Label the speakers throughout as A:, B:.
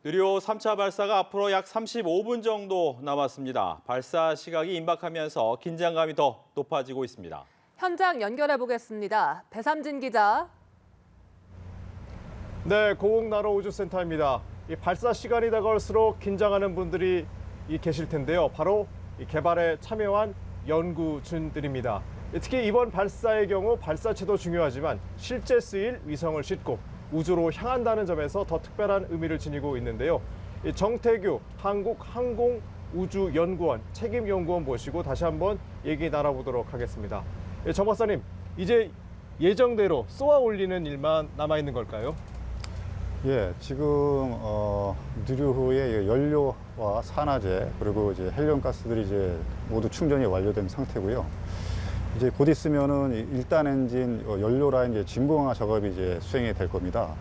A: 누리호 3차 발사가 앞으로 약 35분 정도 남았습니다. 발사 시각이 임박하면서 긴장감이 더 높아지고 있습니다.
B: 현장 연결해 보겠습니다. 배삼진 기자.
C: 네, 고흥나로 우주센터입니다. 이 발사 시간이 다가올수록 긴장하는 분들이 계실 텐데요. 바로 이 개발에 참여한 연구진들입니다. 특히 이번 발사의 경우 발사체도 중요하지만 실제 쓰일 위성을 싣고 우주로 향한다는 점에서 더 특별한 의미를 지니고 있는데요. 정태규 한국항공우주연구원 책임연구원 모시고 다시 한번 얘기 나눠보도록 하겠습니다. 정 박사님, 이제 예정대로 쏘아 올리는 일만 남아있는 걸까요?
D: 예, 지금 누리호의 연료와 산화제 그리고 이제 헬륨 가스들이 이제 모두 충전이 완료된 상태고요. 이제 곧 있으면은 1단 엔진 연료 라인 이제 진공화 작업이 이제 수행이 될 겁니다.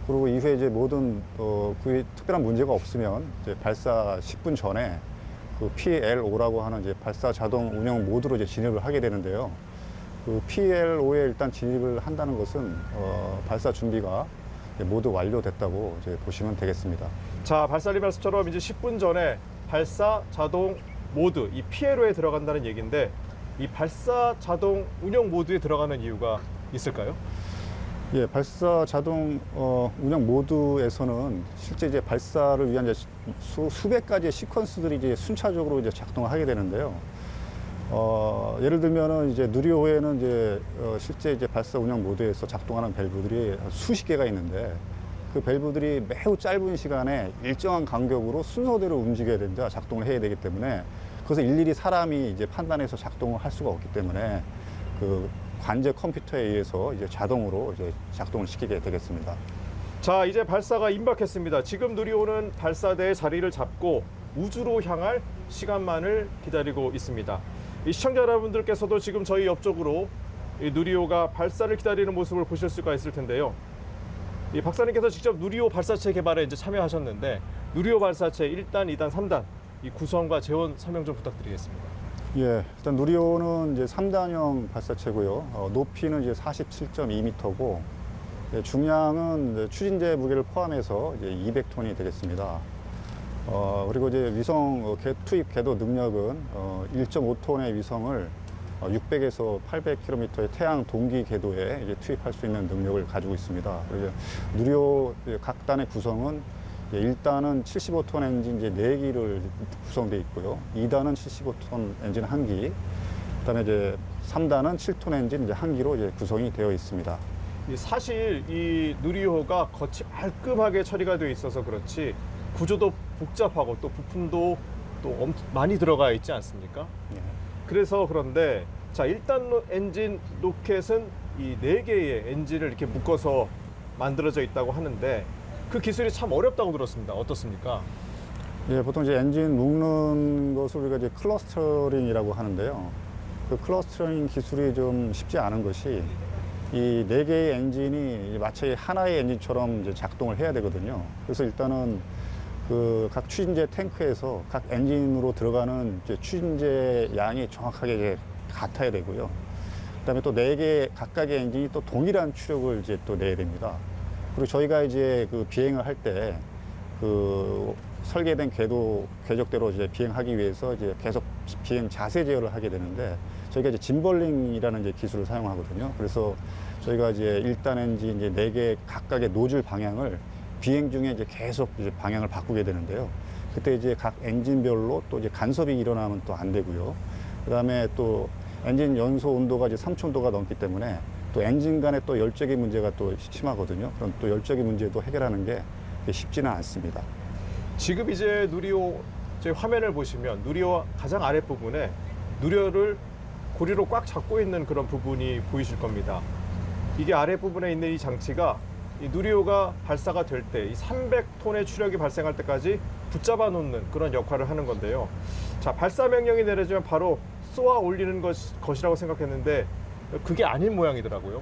D: 그리고 이후에 이제 모든 그 특별한 문제가 없으면 이제 발사 10분 전에 그 PLO라고 하는 이제 발사 자동 운영 모드로 이제 진입을 하게 되는데요. 그 PLO에 일단 진입을 한다는 것은 발사 준비가 모두 완료됐다고 이제 보시면 되겠습니다.
C: 자, 발사님 말씀처럼 이제 10분 전에 발사 자동 모드, 이 PLO에 들어간다는 얘기인데 이 발사 자동 운영 모드에 들어가는 이유가 있을까요?
D: 예, 발사 자동 운영 모드에서는 실제 이제 발사를 위한 이제 수백 가지의 시퀀스들이 이제 순차적으로 이제 작동을 하게 되는데요. 예를 들면은 이제 누리호에는 이제 실제 이제 발사 운영 모드에서 작동하는 밸브들이 수십 개가 있는데 그 밸브들이 매우 짧은 시간에 일정한 간격으로 순서대로 움직여야 된다, 작동을 해야 되기 때문에 그것을 일일이 사람이 이제 판단해서 작동을 할 수가 없기 때문에 그 관제 컴퓨터에 의해서 이제 자동으로 이제 작동을 시키게 되겠습니다.
C: 자, 이제 발사가 임박했습니다. 지금 누리호는 발사대의 자리를 잡고 우주로 향할 시간만을 기다리고 있습니다. 이 시청자 여러분들께서도 지금 저희 옆쪽으로 이 누리호가 발사를 기다리는 모습을 보실 수가 있을 텐데요. 이 박사님께서 직접 누리호 발사체 개발에 이제 참여하셨는데 누리호 발사체 1단, 2단, 3단 이 구성과 재원 설명 좀 부탁드리겠습니다.
D: 예, 일단 누리호는 이제 3단형 발사체고요. 높이는 이제 47.2m고 중량은 이제 추진제 무게를 포함해서 이제 200톤이 되겠습니다. 그리고 이제 위성 투입 궤도 능력은 1.5톤의 위성을 600에서 800km의 태양 동기 궤도에 이제 투입할 수 있는 능력을 가지고 있습니다. 그리고 누리호 각 단의 구성은 1단은 75톤 엔진 이제 4기를 구성되어 있고요. 2단은 75톤 엔진 1기, 그다음에 이제 3단은 7톤 엔진 이제 1기로 이제 구성이 되어 있습니다.
C: 사실 이 누리호가 겉이 말끔하게 처리가 되어 있어서 그렇지 구조도 복잡하고 또 부품도 또 많이 들어가 있지 않습니까?
D: 예.
C: 그래서 그런데 자, 1단 엔진 로켓은 이 4개의 엔진을 이렇게 묶어서 만들어져 있다고 하는데 그 기술이 참 어렵다고 들었습니다. 어떻습니까?
D: 예, 보통 이제 엔진 묶는 것을 우리가 이제 클러스터링이라고 하는데요. 그 클러스터링 기술이 좀 쉽지 않은 것이 이 4개의 엔진이 마치 하나의 엔진처럼 이제 작동을 해야 되거든요. 그래서 일단은 그 각 추진제 탱크에서 각 엔진으로 들어가는 이제 추진제 양이 정확하게 이제 같아야 되고요. 그다음에 또 4개 각각의 엔진이 또 동일한 추력을 이제 또 내야 됩니다. 그리고 저희가 이제 그 비행을 할 때 그 설계된 궤적대로 이제 비행하기 위해서 이제 계속 비행 자세 제어를 하게 되는데 저희가 이제 짐벌링이라는 이제 기술을 사용하거든요. 그래서 저희가 이제 1단 엔진 이제 4개 각각의 노즐 방향을 비행 중에 이제 계속 이제 방향을 바꾸게 되는데요. 그때 이제 각 엔진별로 또 이제 간섭이 일어나면 또 안 되고요. 그다음에 또 엔진 연소 온도가 이제 3000도가 넘기 때문에 또 엔진 간에 또 열적인 문제가 또 심하거든요. 그럼 또 열적인 문제도 해결하는 게 쉽지는 않습니다.
C: 지금 이제 누리호 제 화면을 보시면 누리호 가장 아랫부분에 누리호를 고리로 꽉 잡고 있는 그런 부분이 보이실 겁니다. 이게 아랫부분에 있는 이 장치가 이 누리호가 발사가 될 때 이 300톤의 추력이 발생할 때까지 붙잡아 놓는 그런 역할을 하는 건데요. 자, 발사 명령이 내려지면 바로 쏘아 올리는 것이라고 생각했는데 그게 아닌 모양이더라고요.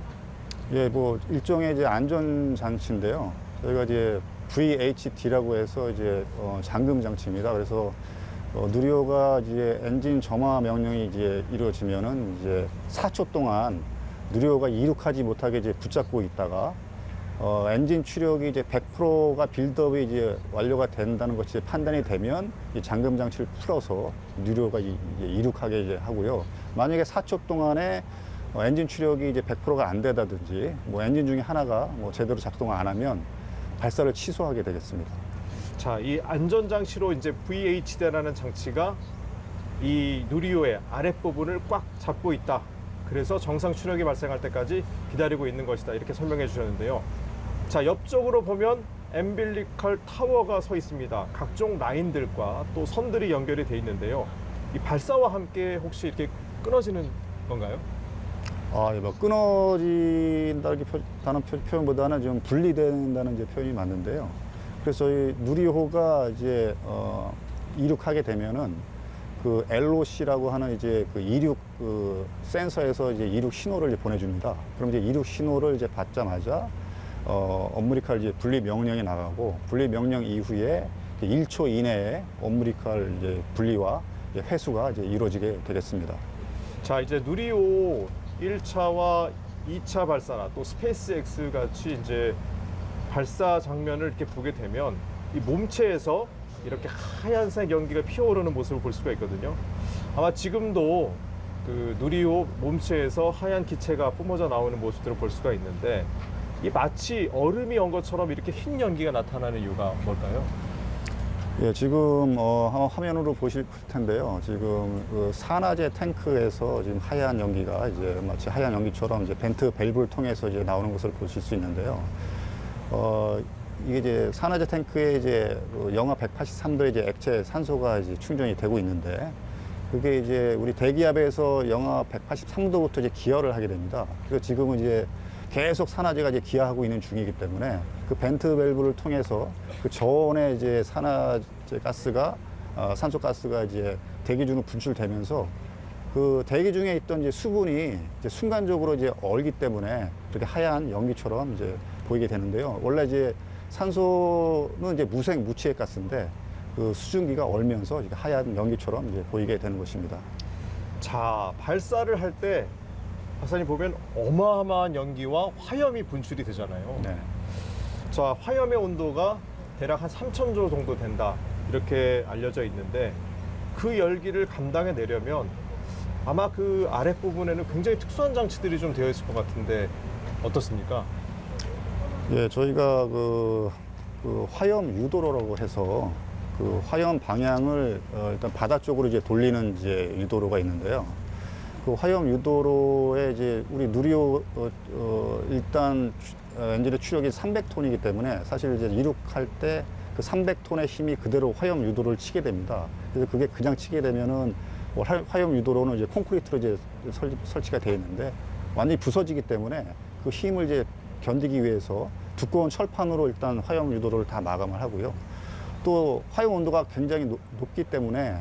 D: 예, 뭐 일종의 이제 안전 장치인데요. 저희가 이제 VHD라고 해서 이제 잠금 장치입니다. 그래서 누리호가 이제 엔진 점화 명령이 이제 이루어지면은 이제 4초 동안 누리호가 이륙하지 못하게 이제 붙잡고 있다가 엔진 추력이 이제 100%가 빌드업이 이제 완료가 된다는 것이 판단이 되면 이 잠금 장치를 풀어서 누리호가 이제 이륙하게 이제 하고요. 만약에 4초 동안에 엔진 추력이 이제 100%가 안 되다든지 뭐 엔진 중에 하나가 뭐 제대로 작동을 안 하면 발사를 취소하게 되겠습니다.
C: 자, 이 안전장치로 이제 VH대라는 장치가 이 누리호의 아랫부분을 꽉 잡고 있다. 그래서 정상 추력이 발생할 때까지 기다리고 있는 것이다. 이렇게 설명해 주셨는데요. 자, 옆쪽으로 보면 엠빌리컬 타워가 서 있습니다. 각종 라인들과 또 선들이 연결이 돼 있는데요. 이 발사와 함께 혹시 이렇게 끊어지는 건가요?
D: 뭐 끊어진다는 표현보다는 좀 분리된다는 이제 표현이 맞는데요. 그래서 이 누리호가 이제 이륙하게 되면은 그 LOC라고 하는 이제 그 이륙 그 센서에서 이제 이륙 신호를 이제 보내줍니다. 그럼 이제 이륙 신호를 이제 받자마자 엄브리칼 이제 분리 명령이 나가고 분리 명령 이후에 1초 이내에 엄브리칼 이제 분리와 이제 회수가 이제 이루어지게 되겠습니다.
C: 자, 이제 누리호 1차와 2차 발사나 또 스페이스X 같이 이제 발사 장면을 이렇게 보게 되면 이 몸체에서 이렇게 하얀색 연기가 피어오르는 모습을 볼 수가 있거든요. 아마 지금도 그 누리호 몸체에서 하얀 기체가 뿜어져 나오는 모습들을 볼 수가 있는데 이 마치 얼음이 온 것처럼 이렇게 흰 연기가 나타나는 이유가 뭘까요?
D: 예, 지금 한번 화면으로 보실 텐데요. 지금 그 산화제 탱크에서 지금 하얀 연기가 이제 마치 하얀 연기처럼 이제 벤트 밸브를 통해서 이제 나오는 것을 보실 수 있는데요. 이게 이제 산화제 탱크에 이제 영하 183도의 이제 액체 산소가 이제 충전이 되고 있는데 그게 이제 우리 대기압에서 영하 183도부터 이제 기혈을 하게 됩니다. 그래서 지금은 이제 계속 산화제가 이제 기하하고 있는 중이기 때문에 그 벤트 밸브를 통해서 그 저온의 이제 산화제 가스가 산소 가스가 이제 대기 중으로 분출되면서 그 대기 중에 있던 이제 수분이 이제 순간적으로 이제 얼기 때문에 이렇게 하얀 연기처럼 이제 보이게 되는데요. 원래 이제 산소는 이제 무색 무취의 가스인데 그 수증기가 얼면서 이렇게 하얀 연기처럼 이제 보이게 되는 것입니다.
C: 자, 발사를 할 때 박사님 보면 어마어마한 연기와 화염이 분출이 되잖아요.
D: 네.
C: 자, 화염의 온도가 대략 한 3000조 정도 된다. 이렇게 알려져 있는데 그 열기를 감당해 내려면 아마 그 아랫부분에는 굉장히 특수한 장치들이 좀 되어 있을 것 같은데 어떻습니까?
D: 예, 저희가 그 화염 유도로라고 해서 그 화염 방향을 일단 바다 쪽으로 이제 돌리는 이제 유도로가 있는데요. 그 화염 유도로에 이제 우리 누리호 일단 엔진의 추력이 300톤이기 때문에 사실 이제 이륙할 때 그 300톤의 힘이 그대로 화염 유도를 치게 됩니다. 그래서 그게 그냥 치게 되면은 화염 유도로는 이제 콘크리트로 이제 설치가 되어 있는데 완전히 부서지기 때문에 그 힘을 이제 견디기 위해서 두꺼운 철판으로 일단 화염 유도를 다 마감을 하고요. 또 화염 온도가 굉장히 높기 때문에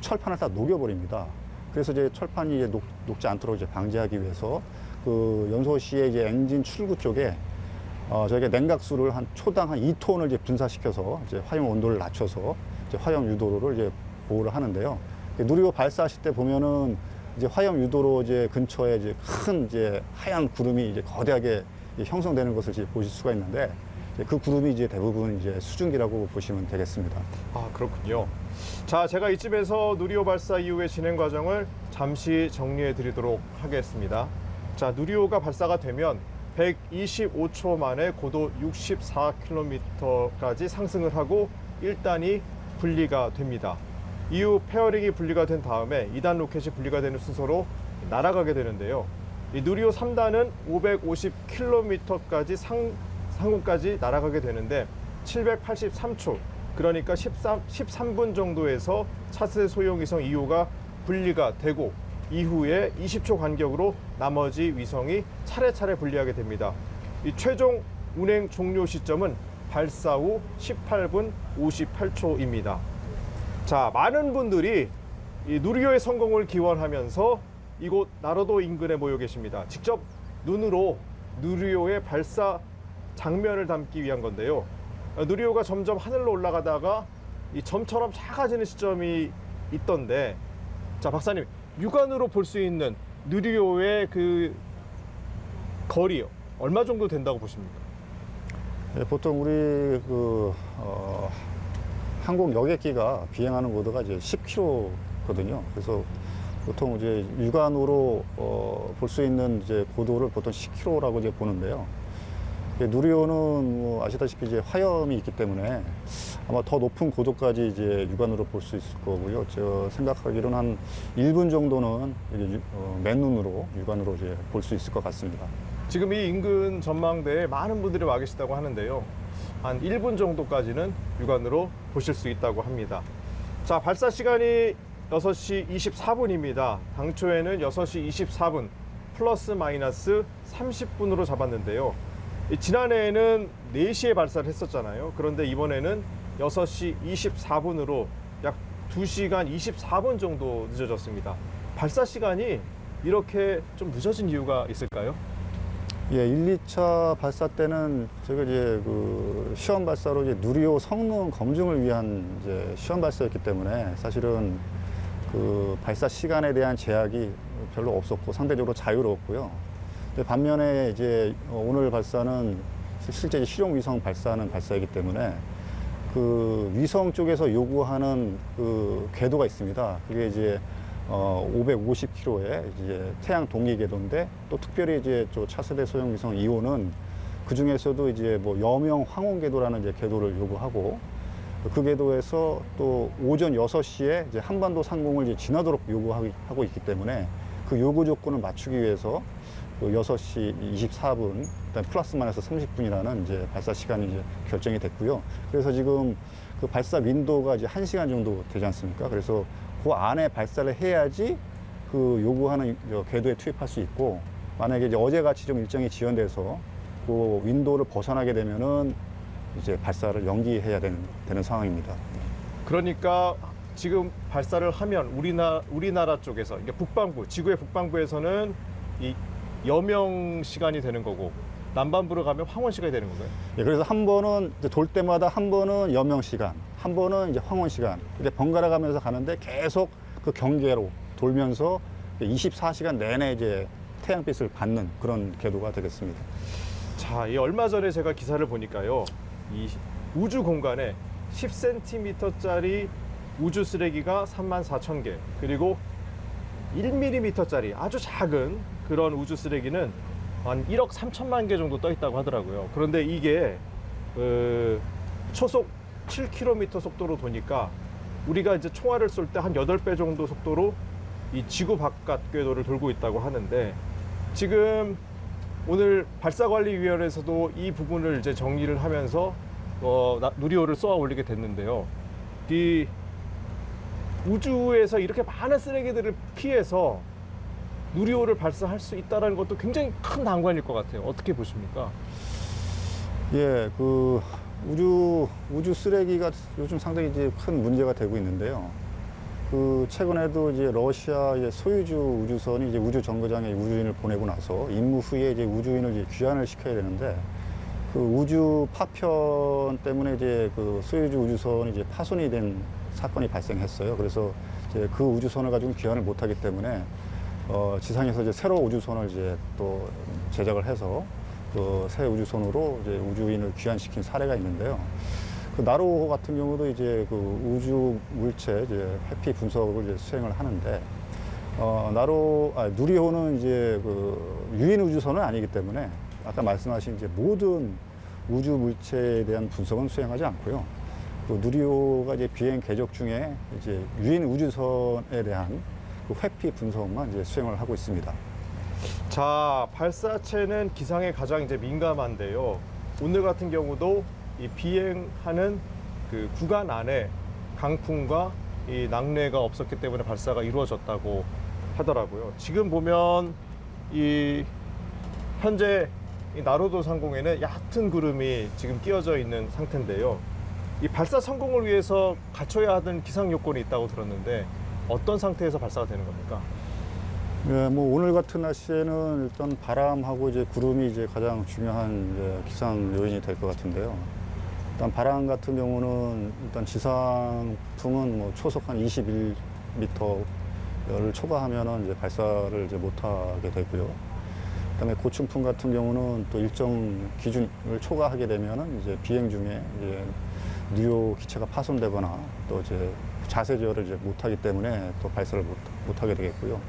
D: 철판을 다 녹여버립니다. 그래서 이제 철판이 이제 녹지 않도록 이제 방지하기 위해서 그 연소시의 이제 엔진 출구 쪽에 저희가 냉각수를 한 초당 한 2톤을 이제 분사시켜서 이제 화염 온도를 낮춰서 이제 화염 유도로를 이제 보호를 하는데요. 누리호 발사하실 때 보면은 이제 화염 유도로 이제 근처에 이제 큰 이제 하얀 구름이 이제 거대하게 형성되는 것을 이제 보실 수가 있는데 그 구름이 이제 대부분 이제 수증기라고 보시면 되겠습니다.
C: 아, 그렇군요. 자, 제가 이쯤에서 누리호 발사 이후의 진행 과정을 잠시 정리해 드리도록 하겠습니다. 자, 누리호가 발사가 되면 125초 만에 고도 64km까지 상승을 하고 1단이 분리가 됩니다. 이후 페어링이 분리가 된 다음에 2단 로켓이 분리가 되는 순서로 날아가게 되는데요. 이 누리호 3단은 550km까지 상공까지 날아가게 되는데 783초, 그러니까 13분 정도에서 차세 소형 위성 2호가 분리가 되고 이후에 20초 간격으로 나머지 위성이 차례차례 분리하게 됩니다. 이 최종 운행 종료 시점은 발사 후 18분 58초입니다. 자, 많은 분들이 이 누리호의 성공을 기원하면서 이곳 나로도 인근에 모여 계십니다. 직접 눈으로 누리호의 발사 장면을 담기 위한 건데요. 누리호가 점점 하늘로 올라가다가 이 점처럼 작아지는 시점이 있던데, 자, 박사님, 육안으로 볼 수 있는 누리호의 그 거리 얼마 정도 된다고 보십니까?
D: 예, 보통 우리 한국 여객기가 비행하는 고도가 이제 10km거든요. 그래서 보통 이제 육안으로 볼 수 있는 이제 고도를 보통 10km라고 이제 보는데요. 누리호는 뭐 아시다시피 이제 화염이 있기 때문에 아마 더 높은 고도까지 이제 육안으로 볼 수 있을 거고요. 제가 생각하기로는 한 1분 정도는 이제 맨눈으로 육안으로 이제 볼 수 있을 것 같습니다.
C: 지금 이 인근 전망대에 많은 분들이 와 계시다고 하는데요. 한 1분 정도까지는 육안으로 보실 수 있다고 합니다. 자, 발사 시간이 6시 24분입니다. 당초에는 6시 24분 플러스 마이너스 30분으로 잡았는데요. 지난해에는 4시에 발사를 했었잖아요. 그런데 이번에는 6시 24분으로 약 2시간 24분 정도 늦어졌습니다. 발사 시간이 이렇게 좀 늦어진 이유가 있을까요?
D: 예, 1, 2차 발사 때는 저희가 이제 시험 발사로 이제 누리호 성능 검증을 위한 이제 시험 발사였기 때문에 사실은 발사 시간에 대한 제약이 별로 없었고 상대적으로 자유로웠고요. 근데 반면에 이제 오늘 발사는 실제 실용 위성 발사하는 발사이기 때문에 위성 쪽에서 요구하는 궤도가 있습니다. 그게 이제 550km의 이제 태양 동기 궤도인데 또 특별히 이제 차세대 소형 위성 2호는 그 중에서도 이제 뭐 여명 황혼 궤도라는 이제 궤도를 요구하고 그 궤도에서 또 오전 6시에 이제 한반도 상공을 이제 지나도록 요구하고 있기 때문에 그 요구 조건을 맞추기 위해서 6시 24분, 플러스 마이너스 30분이라는 이제 발사 시간이 이제 결정이 됐고요. 그래서 지금 그 발사 윈도우가 이제 1시간 정도 되지 않습니까? 그래서 그 안에 발사를 해야지 그 요구하는 궤도에 투입할 수 있고, 만약에 이제 어제같이 좀 일정이 지연돼서 그 윈도우를 벗어나게 되면은 이제 발사를 연기해야 되는 상황입니다.
C: 그러니까 지금 발사를 하면 우리나라 쪽에서 이게 북반부, 지구의 북반부에서는 이 여명 시간이 되는 거고 남반부로 가면 황혼 시간이 되는 건가요?
D: 예, 그래서 한 번은 이제 돌 때마다 한 번은 여명 시간, 한 번은 이제 황혼 시간. 이제 번갈아 가면서 가는데 계속 그 경계로 돌면서 24시간 내내 이제 태양빛을 받는 그런 궤도가 되겠습니다.
C: 자, 이 얼마 전에 제가 기사를 보니까요. 이 우주 공간에 10cm짜리 우주 쓰레기가 34,000개, 그리고 1mm짜리 아주 작은 그런 우주 쓰레기는 한 1억 3천만 개 정도 떠 있다고 하더라고요. 그런데 이게 초속 7km 속도로 도니까 우리가 이제 총알을 쏠 때 한 8배 정도 속도로 이 지구 바깥 궤도를 돌고 있다고 하는데, 지금 오늘 발사관리위원회에서도 이 부분을 이제 정리를 하면서 누리호를 쏘아 올리게 됐는데요. 이 우주에서 이렇게 많은 쓰레기들을 피해서 누리호를 발사할 수 있다는 것도 굉장히 큰 난관일 것 같아요. 어떻게 보십니까?
D: 예, 우주 쓰레기가 요즘 상당히 이제 큰 문제가 되고 있는데요. 최근에도 이제 러시아 소유주 우주선이 이제 우주 정거장에 우주인을 보내고 나서 임무 후에 이제 우주인을 이제 귀환을 시켜야 되는데, 우주 파편 때문에 이제 소유주 우주선이 이제 파손이 된 사건이 발생했어요. 그래서 이제 그 우주선을 가지고 귀환을 못하기 때문에 지상에서 이제 새로 우주선을 이제 또 제작을 해서 새 우주선으로 이제 우주인을 귀환시킨 사례가 있는데요. 나로호 같은 경우도 이제 우주 물체 이제 회피 분석을 이제 수행을 하는데, 누리호는 이제 유인 우주선은 아니기 때문에 아까 말씀하신 이제 모든 우주 물체에 대한 분석은 수행하지 않고요. 누리호가 이제 비행 궤적 중에 이제 유인 우주선에 대한 회피 분석만 이제 수행을 하고 있습니다.
C: 자, 발사체는 기상에 가장 이제 민감한데요. 오늘 같은 경우도 이 비행하는 그 구간 안에 강풍과 이 낙뢰가 없었기 때문에 발사가 이루어졌다고 하더라고요. 지금 보면 이 현재 이 나로도 상공에는 얕은 구름이 지금 끼어져 있는 상태인데요. 이 발사 성공을 위해서 갖춰야 하는 기상 요건이 있다고 들었는데 어떤 상태에서 발사가 되는 겁니까?
D: 네, 뭐 오늘 같은 날씨에는 일단 바람하고 이제 구름이 이제 가장 중요한 이제 기상 요인이 될 것 같은데요. 일단 바람 같은 경우는 일단 지상풍은 뭐 초속 한 21m를 초과하면은 이제 발사를 이제 못하게 되고요. 그다음에 고층풍 같은 경우는 또 일정 기준을 초과하게 되면은 이제 비행 중에 이제 누리호 기체가 파손되거나 또 이제 자세 제어를 이제 못하기 때문에 또 발사를 못하게 되겠고요.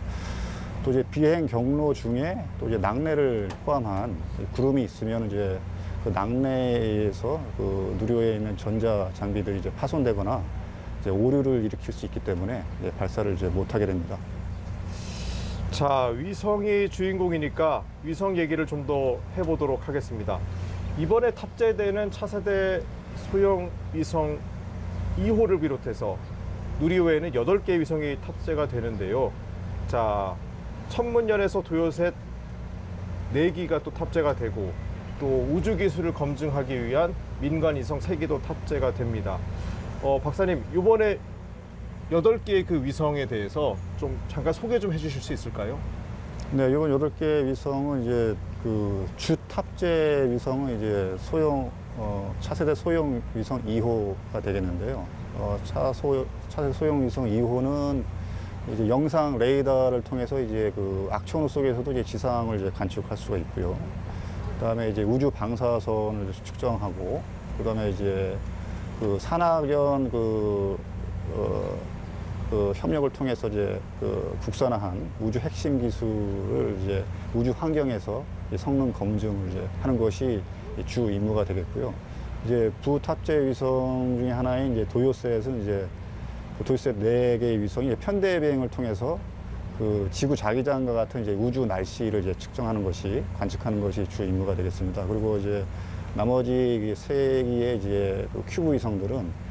D: 또 이제 비행 경로 중에 또 이제 낙뢰를 포함한 구름이 있으면 이제 그 낙뢰에서 그 누리호에 있는 전자 장비들이 이제 파손되거나 이제 오류를 일으킬 수 있기 때문에 이제 발사를 이제 못하게 됩니다.
C: 자, 위성이 주인공이니까 위성 얘기를 좀 더 해보도록 하겠습니다. 이번에 탑재되는 차세대 소형 위성 2호를 비롯해서 누리호에는 8개의 위성이 탑재가 되는데요. 자, 천문연에서 도요셋 4기가 또 탑재가 되고 또 우주 기술을 검증하기 위한 민간 위성 3기도 탑재가 됩니다. 박사님, 이번에 8개의 그 위성에 대해서 좀 잠깐 소개 좀 해주실 수 있을까요?
D: 네, 이번 8개 위성은 이제 그 주 탑재 위성은 이제 차세대 소형 위성 2호가 되겠는데요. 차세대 소형 위성 2호는 이제 영상 레이더를 통해서 이제 그 악천후 속에서도 이제 지상을 이제 관측할 수가 있고요. 그다음에 이제 우주 방사선을 측정하고, 그다음에 이제 그 산학연 협력을 통해서 이제 그 국산화한 우주 핵심 기술을 이제 우주 환경에서 이제 성능 검증을 이제 하는 것이 주 임무가 되겠고요. 이제 부탑재 위성 중에 하나인 이제 도요셋은 이제 도요셋 4개의 위성이 이제 편대 비행을 통해서 그 지구 자기장과 같은 이제 우주 날씨를 이제 측정하는 것이, 관측하는 것이 주 임무가 되겠습니다. 그리고 이제 나머지 3개의 이제 그 큐브 위성들은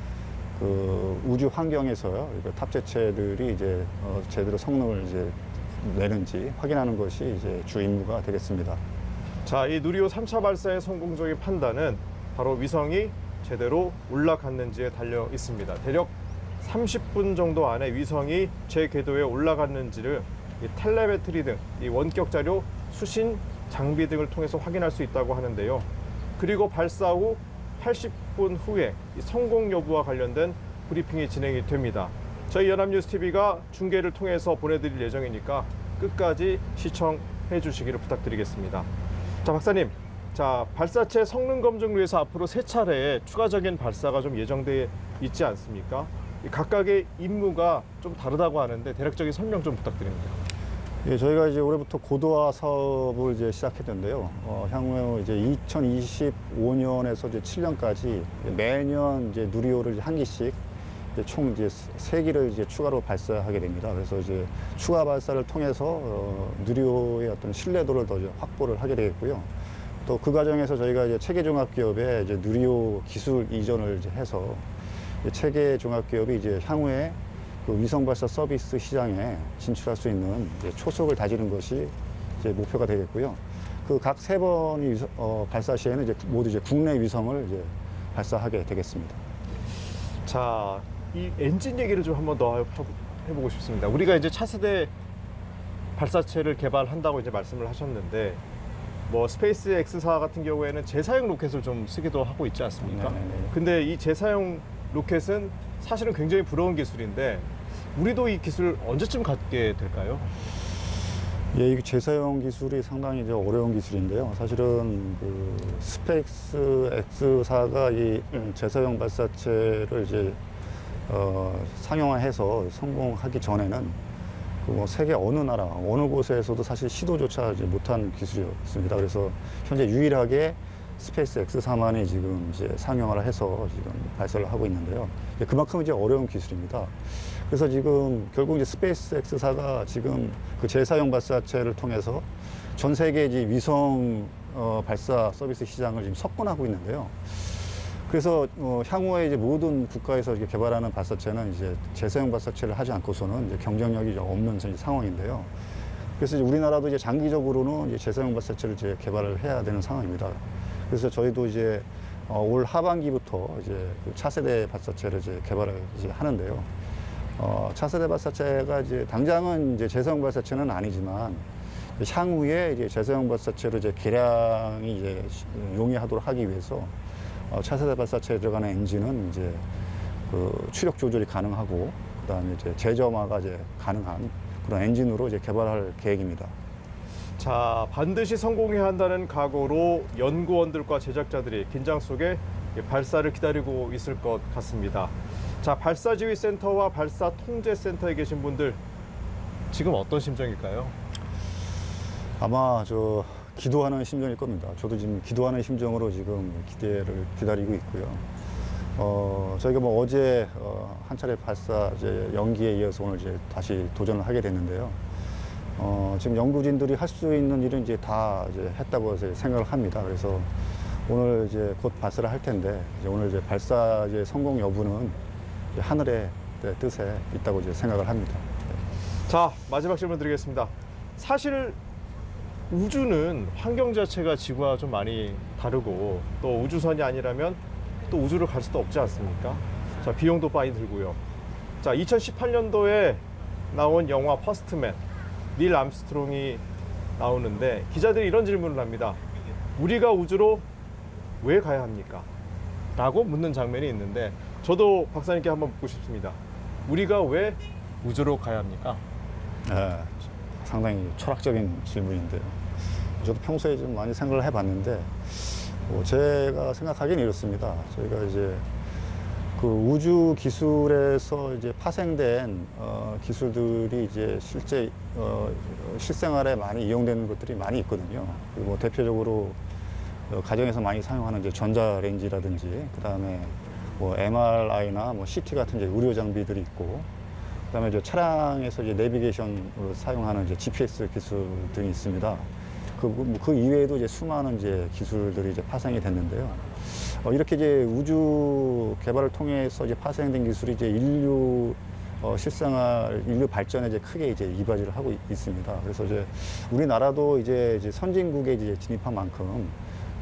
D: 그 우주 환경에서요, 탑재체들이 이제 제대로 성능을 이제 내는지 확인하는 것이 이제 주 임무가 되겠습니다.
C: 자, 이 누리호 3차 발사의 성공적인 판단은 바로 위성이 제대로 올라갔는지에 달려 있습니다. 대략 30분 정도 안에 위성이 제 궤도에 올라갔는지를 이 텔레메트리 등 이 원격 자료, 수신 장비 등을 통해서 확인할 수 있다고 하는데요. 그리고 발사 후 80분 후에 이 성공 여부와 관련된 브리핑이 진행이 됩니다. 저희 연합뉴스TV가 중계를 통해서 보내드릴 예정이니까 끝까지 시청해 주시기를 부탁드리겠습니다. 자, 박사님, 자, 발사체 성능 검증을 위해서 앞으로 3차례의 추가적인 발사가 좀 예정돼 있지 않습니까? 이 각각의 임무가 좀 다르다고 하는데 대략적인 설명 좀 부탁드립니다.
D: 예, 저희가 이제 올해부터 고도화 사업을 이제 시작했는데요. 향후 이제 2025년에서 이제 7년까지 매년 이제 누리호를 한 기씩 총 이제 3기를 이제 추가로 발사하게 됩니다. 그래서 이제 추가 발사를 통해서 누리호의 어떤 신뢰도를 더 확보를 하게 되겠고요. 또 그 과정에서 저희가 이제 체계종합기업에 이제 누리호 기술 이전을 이제 해서 체계종합기업이 이제 향후에 그 위성 발사 서비스 시장에 진출할 수 있는 이제 초석을 다지는 것이 이제 목표가 되겠고요. 그 각 3번의 발사 시에는 이제 모두 이제 국내 위성을 이제 발사하게 되겠습니다.
C: 자, 이 엔진 얘기를 좀 한번 더 해보고 싶습니다. 우리가 이제 차세대 발사체를 개발한다고 이제 말씀을 하셨는데, 뭐 스페이스 X사 같은 경우에는 재사용 로켓을 좀 쓰기도 하고 있지 않습니까?
D: 네네네.
C: 근데 이 재사용 로켓은 사실은 굉장히 부러운 기술인데 우리도 이 기술 언제쯤 갖게 될까요?
D: 예, 이 재사용 기술이 상당히 이제 어려운 기술인데요. 사실은 그 스페이스 X사가 이 재사용 발사체를 이제 상용화해서 성공하기 전에는 뭐 세계 어느 나라, 어느 곳에서도 사실 시도조차 이제 못한 기술이었습니다. 그래서 현재 유일하게 스페이스 X사만이 지금 이제 상용화를 해서 지금 발사를 하고 있는데요. 그만큼 이제 어려운 기술입니다. 그래서 지금 결국 이제 스페이스 X사가 지금 그 재사용 발사체를 통해서 전 세계 이제 위성 발사 서비스 시장을 지금 석권하고 있는데요. 그래서 향후에 이제 모든 국가에서 이렇게 개발하는 발사체는 이제 재사용 발사체를 하지 않고서는 이제 경쟁력이 없는 상황인데요. 그래서 이제 우리나라도 이제 장기적으로는 이제 재사용 발사체를 이제 개발을 해야 되는 상황입니다. 그래서 저희도 이제 올 하반기부터 이제 그 차세대 발사체를 이제 개발을 이제 하는데요. 차세대 발사체가 이제 당장은 이제 재사용 발사체는 아니지만 향후에 이제 재사용 발사체로 이제 개량이 이제 용이하도록 하기 위해서 차세대 발사체에 들어가는 엔진은 이제 그 추력 조절이 가능하고 그다음에 이제 재점화가 이제 가능한 그런 엔진으로 이제 개발할 계획입니다.
C: 자, 반드시 성공해야 한다는 각오로 연구원들과 제작자들이 긴장 속에 발사를 기다리고 있을 것 같습니다. 자, 발사지휘센터와 발사통제센터에 계신 분들 지금 어떤 심정일까요?
D: 아마 기도하는 심정일 겁니다. 저도 지금 기도하는 심정으로 지금 기대를 기다리고 있고요. 저희가 어제 한 차례 발사 이제 연기에 이어서 오늘 이제 다시 도전을 하게 됐는데요. 지금 연구진들이 할 수 있는 일은 이제 다 이제 했다고 생각을 합니다. 그래서 오늘 이제 곧 발사를 할 텐데 이제 오늘 이제 발사 이제 성공 여부는 이제 하늘의 뜻에 있다고 이제 생각을 합니다.
C: 자, 마지막 질문 드리겠습니다. 사실 우주는 환경 자체가 지구와 좀 많이 다르고 또 우주선이 아니라면 또 우주를 갈 수도 없지 않습니까? 자, 비용도 많이 들고요. 자, 2018년도에 나온 영화 퍼스트맨, 닐 암스트롱이 나오는데 기자들이 이런 질문을 합니다. 우리가 우주로 왜 가야 합니까? 라고 묻는 장면이 있는데 저도 박사님께 한번 묻고 싶습니다. 우리가 왜 우주로 가야 합니까?
D: 네, 상당히 철학적인 질문인데요. 저도 평소에 좀 많이 생각을 해봤는데 제가 생각하기는 이렇습니다. 저희가 이제 그 우주 기술에서 이제 파생된 기술들이 이제 실제 실생활에 많이 이용되는 것들이 많이 있거든요. 그리고 대표적으로 가정에서 많이 사용하는 이제 전자레인지라든지 그다음에 MRI나 CT 같은 이제 의료 장비들이 있고 그다음에 이제 차량에서 이제 내비게이션으로 사용하는 이제 GPS 기술 등이 있습니다. 그 이외에도 이제 수많은 이제 기술들이 이제 파생이 됐는데요. 이렇게 이제 우주 개발을 통해서 이제 파생된 기술이 이제 인류 실생활, 인류 발전에 이제 크게 이제 이바지를 하고 있습니다. 그래서 이제 우리나라도 이제 선진국에 이제 진입한 만큼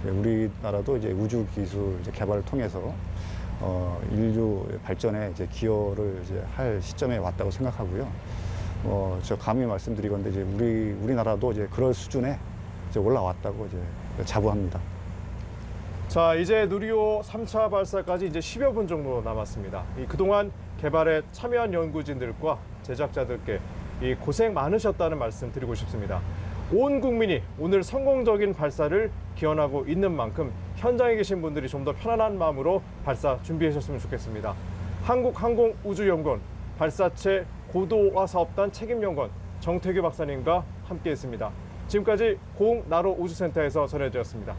D: 우리나라도 이제 우주 기술 이제 개발을 통해서 인류 발전에 이제 기여를 이제 할 시점에 왔다고 생각하고요. 저 감히 말씀드리건데 이제 우리나라도 이제 그럴 수준에 이제 올라왔다고 이제 자부합니다.
C: 자, 이제 누리호 3차 발사까지 이제 10여 분 정도 남았습니다. 그동안 개발에 참여한 연구진들과 제작자들께 고생 많으셨다는 말씀 드리고 싶습니다. 온 국민이 오늘 성공적인 발사를 기원하고 있는 만큼 현장에 계신 분들이 좀 더 편안한 마음으로 발사 준비하셨으면 좋겠습니다. 한국항공우주연구원 발사체 고도화 사업단 책임연구원 정태규 박사님과 함께했습니다. 지금까지 고흥나로우주센터에서 전해드렸습니다.